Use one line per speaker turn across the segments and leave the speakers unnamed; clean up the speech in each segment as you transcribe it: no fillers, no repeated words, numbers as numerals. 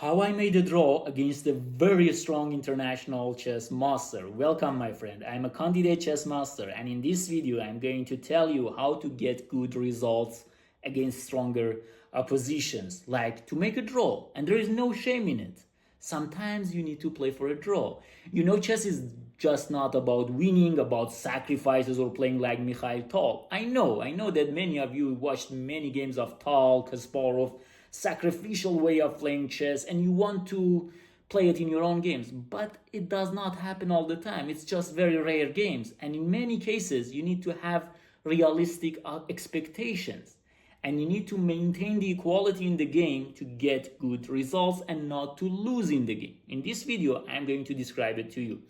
How I made a draw against a very strong international chess master. Welcome my friend, I'm a candidate chess master and in this video I'm going to tell you how to get good results against stronger oppositions, like to make a draw, and there is no shame in it. Sometimes you need to play for a draw. You know, chess is just not about winning, about sacrifices or playing like Mikhail Tal. I know that many of you watched many games of Tal, Kasparov, sacrificial way of playing chess, and you want to play it in your own games, but it does not happen all the time. It's just very rare games, and in many cases you need to have realistic expectations, and you need to maintain the equality in the game to get good results and not to lose in the game. In this video I'm going to describe it to you.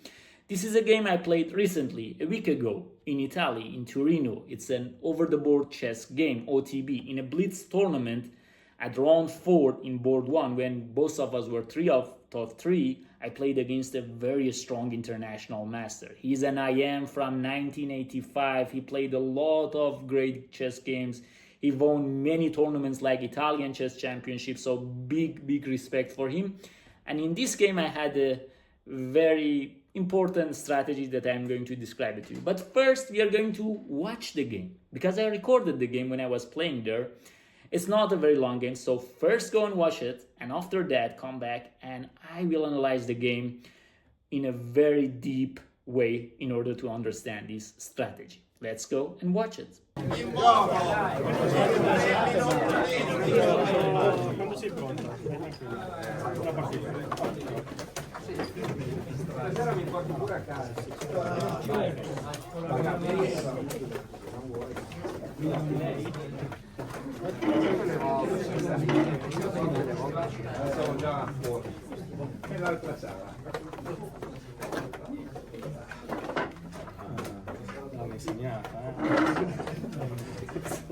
This is a game I played recently, a week ago, in Italy, in Torino. It's an over-the-board chess game, OTB, in a Blitz tournament. At round 4 in board 1, when both of us were 3 out of 3, I played against a very strong international master. He's an IM from 1985. He played a lot of great chess games. He won many tournaments like Italian chess championships, so big respect for him. And in this game I had a very important strategy that I'm going to describe it to you. But first we are going to watch the game, because I recorded the game when I was playing there. It's not a very long game, so first go and watch it, and after that come back and I will analyze the game in a very deep way in order to understand this strategy. Let's go and watch it.
Siamo già fuori. E l'altra sala. L'hanno insegnata, Questa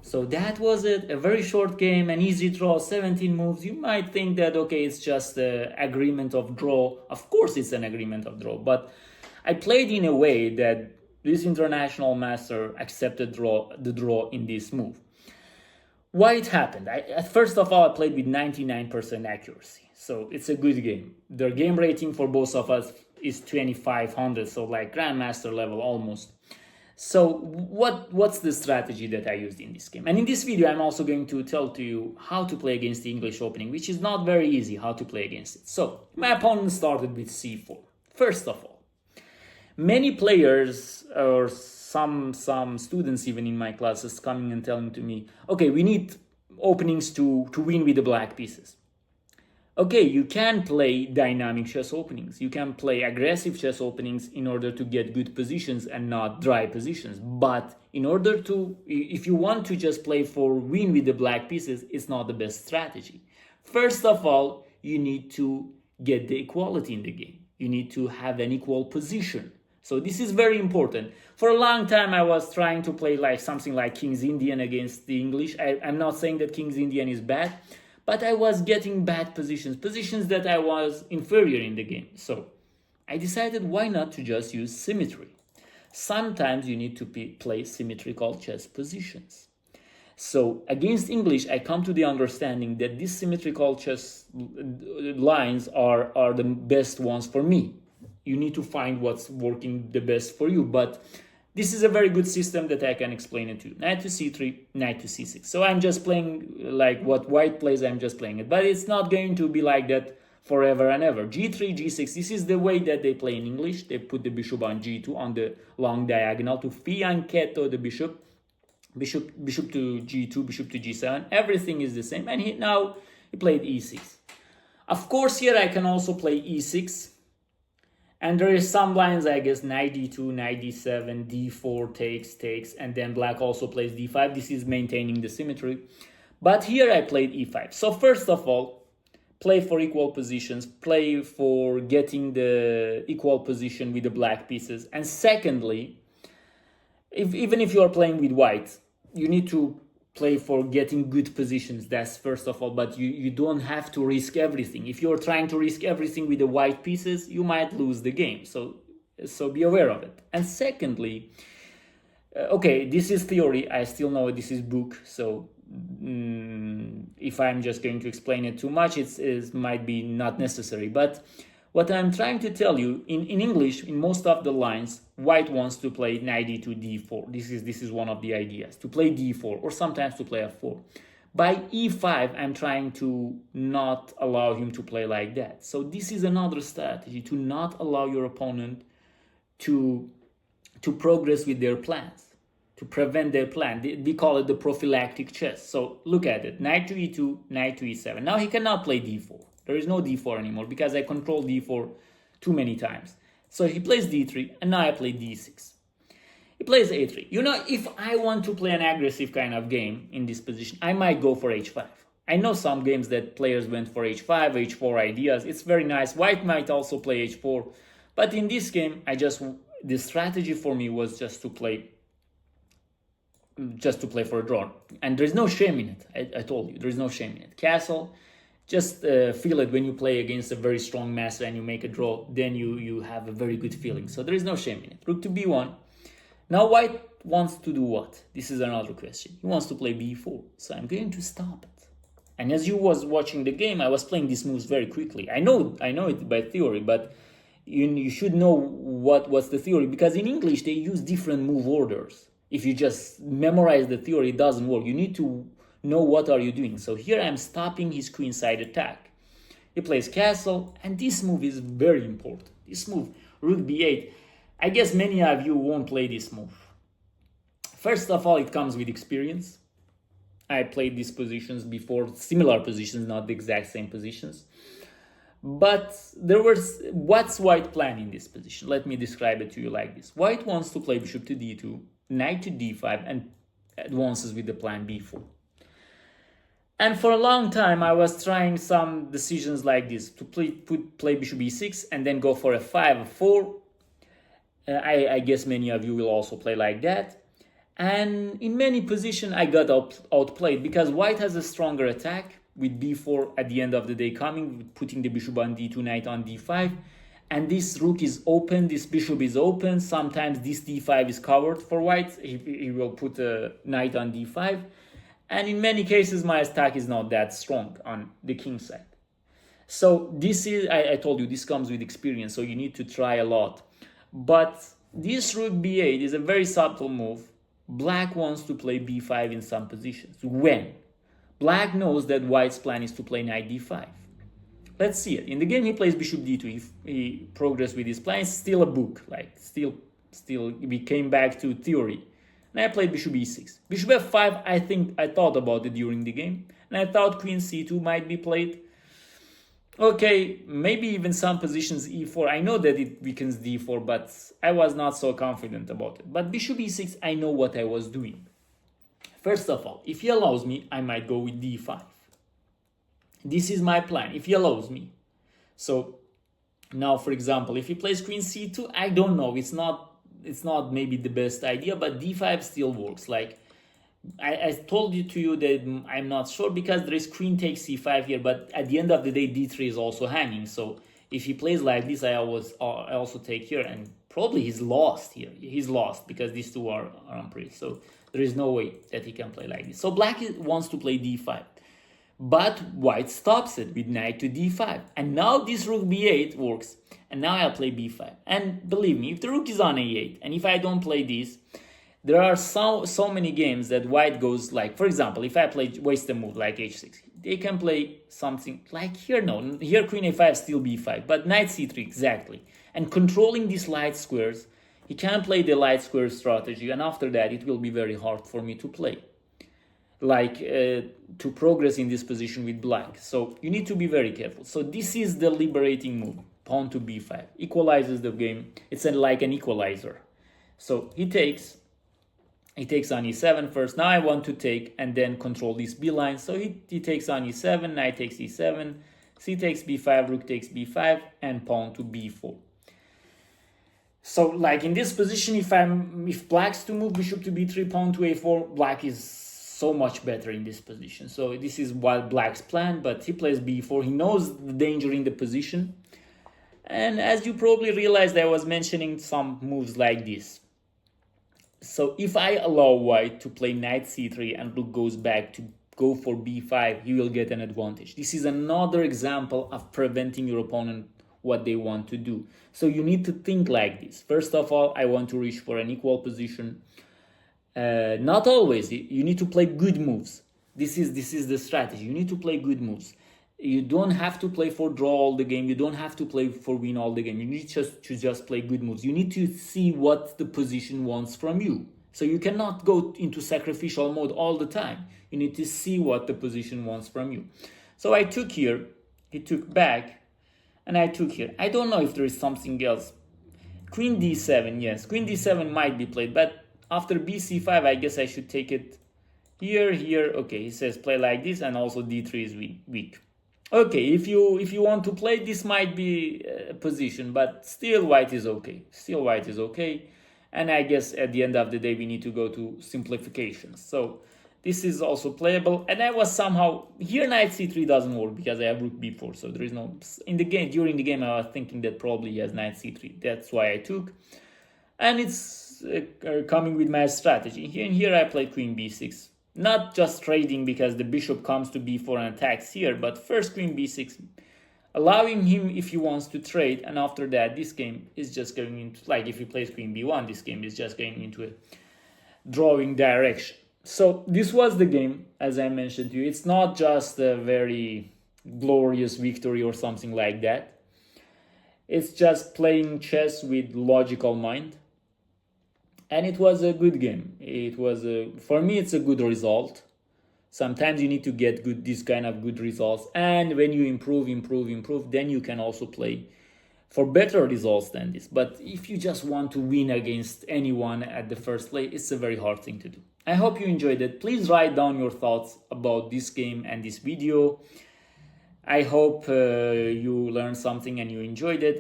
So that was it, a very short game, an easy draw, 17 moves. You might think that, okay, it's just an agreement of draw. Of course it's an agreement of draw, but I played in a way that this international master accepted the draw in this move. Why it happened? First of all, I played with 99% accuracy, so it's a good game. The game rating for both of us is 2500, so like grandmaster level almost. So what's the strategy that I used in this game? And in this video, I'm also going to tell to you how to play against the English opening, which is not very easy how to play against it. So my opponent started with c4. First of all, many players or some students even in my classes coming and telling to me, okay, we need openings to win with the black pieces. Okay, you can play dynamic chess openings. You can play aggressive chess openings in order to get good positions and not dry positions. But in order to, if you want to just play for win with the black pieces, it's not the best strategy. First of all, you need to get the equality in the game. You need to have an equal position. So this is very important. For a long time, I was trying to play like something like King's Indian against the English. I'm not saying that King's Indian is bad, but I was getting bad positions that I was inferior in the game. So I decided why not to just use symmetry. Sometimes you need to play symmetrical chess positions. So against English, I come to the understanding that these symmetrical chess lines are the best ones for me. You need to find what's working the best for you, but this is a very good system that I can explain it to you. Knight to c3, knight to c6. So I'm just playing like what white plays, I'm just playing it. But it's not going to be like that forever and ever. g3, g6, this is the way that they play in English. They put the bishop on g2 on the long diagonal to fianchetto the bishop. Bishop to g2, bishop to g7. Everything is the same. And now he played e6. Of course, here I can also play e6. And there is some lines, I guess, knight d2, knight d7, d4 takes, and then black also plays d5. This is maintaining the symmetry. But here I played e5. So first of all, play for equal positions, play for getting the equal position with the black pieces. And secondly, even if you are playing with white, you need to play for getting good positions. That's first of all, but you don't have to risk everything. If you're trying to risk everything with the white pieces, you might lose the game. So be aware of it. And secondly, okay, this is theory. I still know this is book. So if I'm just going to explain it too much, it might be not necessary. But what I'm trying to tell you, in English, in most of the lines, white wants to play knight d2, d4. This is one of the ideas, to play d4 or sometimes to play f4. By e5, I'm trying to not allow him to play like that. So this is another strategy, to not allow your opponent to progress with their plans, to prevent their plan. We call it the prophylactic chess. So look at it, knight to e2, knight to e7. Now he cannot play d4. There is no d4 anymore because I control d4 too many times. So he plays d3, and now I play d6. He plays a3. You know, if I want to play an aggressive kind of game in this position, I might go for h5. I know some games that players went for h5, h4 ideas. It's very nice. White might also play h4. But in this game, the strategy for me was just to play for a draw. And there's no shame in it. I told you, there's no shame in it. Castle. Just feel it when you play against a very strong master and you make a draw, then you have a very good feeling. So there is no shame in it. Rook to b1. Now white wants to do what? This is another question. He wants to play b4. So I'm going to stop it. And as you was watching the game, I was playing these moves very quickly. I know it by theory, but you should know what's the theory, because in English they use different move orders. If you just memorize the theory, it doesn't work. You need to know what are you doing. So here I'm stopping his queenside attack. He plays castle, and this move is very important. This move, rook b8. I guess many of you won't play this move. First of all, it comes with experience. I played these positions before, similar positions, not the exact same positions. But what's white plan in this position? Let me describe it to you like this. White wants to play bishop to d2, knight to d5, and advances with the plan b4. And for a long time, I was trying some decisions like this, to play bishop e6 and then go for f5, f4. I guess many of you will also play like that. And in many positions, I got outplayed because white has a stronger attack with b4 at the end of the day coming, putting the bishop on d2, knight on d5. And this rook is open, this bishop is open. Sometimes this d5 is covered for white. He will put a knight on d5. And in many cases, my attack is not that strong on the king side. So this is, I told you, this comes with experience, so you need to try a lot. But this rook b8 is a very subtle move. Black wants to play b5 in some positions. When? Black knows that white's plan is to play knight d5. Let's see it. In the game he plays bishop d2. He progressed with his plan. It's still a book, like still we came back to theory. And I played bishop e6. Bishop f5, I thought about it during the game. And I thought queen c2 might be played. Okay, maybe even some positions e4. I know that it weakens d4, but I was not so confident about it. But bishop e6, I know what I was doing. First of all, if he allows me, I might go with d5. This is my plan, if he allows me. So now, for example, if he plays queen c2, I don't know. It's not maybe the best idea, but d5 still works. Like I told you that I'm not sure because there is queen takes c5 here, but at the end of the day, d3 is also hanging. So if he plays like this, I also take here, and probably he's lost here. He's lost because these two are unpretty. So there is no way that he can play like this. So black wants to play d5. But white stops it with knight to d5. And now this rook b8 works. And now I'll play b5. And believe me, if the rook is on a8, and if I don't play this, there are so many games that white goes like, for example, if I waste a move like h6, they can play something like here. No, here queen a5, still b5, but knight c3 exactly. And controlling these light squares, he can play the light square strategy, and after that it will be very hard for me to play. Like to progress in this position with black. So you need to be very careful. So this is the liberating move, pawn to b5, equalizes the game. It's like an equalizer. So he takes on e7 first. Now I want to take and then control this b line. So he takes on e7, knight takes e7, c takes b5, rook takes b5, and pawn to b4. So like in this position, if black's to move bishop to b3, pawn to a4, black is so much better in this position. So this is what black's plan, but he plays b4. He knows the danger in the position. And as you probably realized, I was mentioning some moves like this. So if I allow white to play knight c3 and rook goes back to go for b5, he will get an advantage. This is another example of preventing your opponent what they want to do. So you need to think like this. First of all, I want to reach for an equal position. Not always. You need to play good moves. This is the strategy. You need to play good moves. You don't have to play for draw all the game. You don't have to play for win all the game. You need to just play good moves. You need to see what the position wants from you. So you cannot go into sacrificial mode all the time. You need to see what the position wants from you. So I took here, he took back, and I took here. I don't know if there is something else. Queen d7, yes. Queen d7 might be played, but after bc5, I guess I should take it here. Okay, he says play like this, and also d3 is weak. Okay, if you want to play, this might be a position, but still white is okay. Still white is okay. And I guess at the end of the day, we need to go to simplifications. So this is also playable. And I was somehow, here knight c3 doesn't work because I have rook b4. So there is no, in the game, during the game, I was thinking that probably he has knight c3. That's why I took. And it's coming with my strategy. Here I played queen b6. Not just trading because the bishop comes to b4 and attacks here, but first queen b6, allowing him if he wants to trade, and after that this game is just going into, like if he plays queen b1, this game is just going into a drawing direction. So this was the game, as I mentioned to you. It's not just a very glorious victory or something like that. It's just playing chess with logical mind. And it was a good game. It was for me, it's a good result. Sometimes you need to get this kind of good results. And when you improve, then you can also play for better results than this. But if you just want to win against anyone at the first play, it's a very hard thing to do. I hope you enjoyed it. Please write down your thoughts about this game and this video. I hope you learned something and you enjoyed it.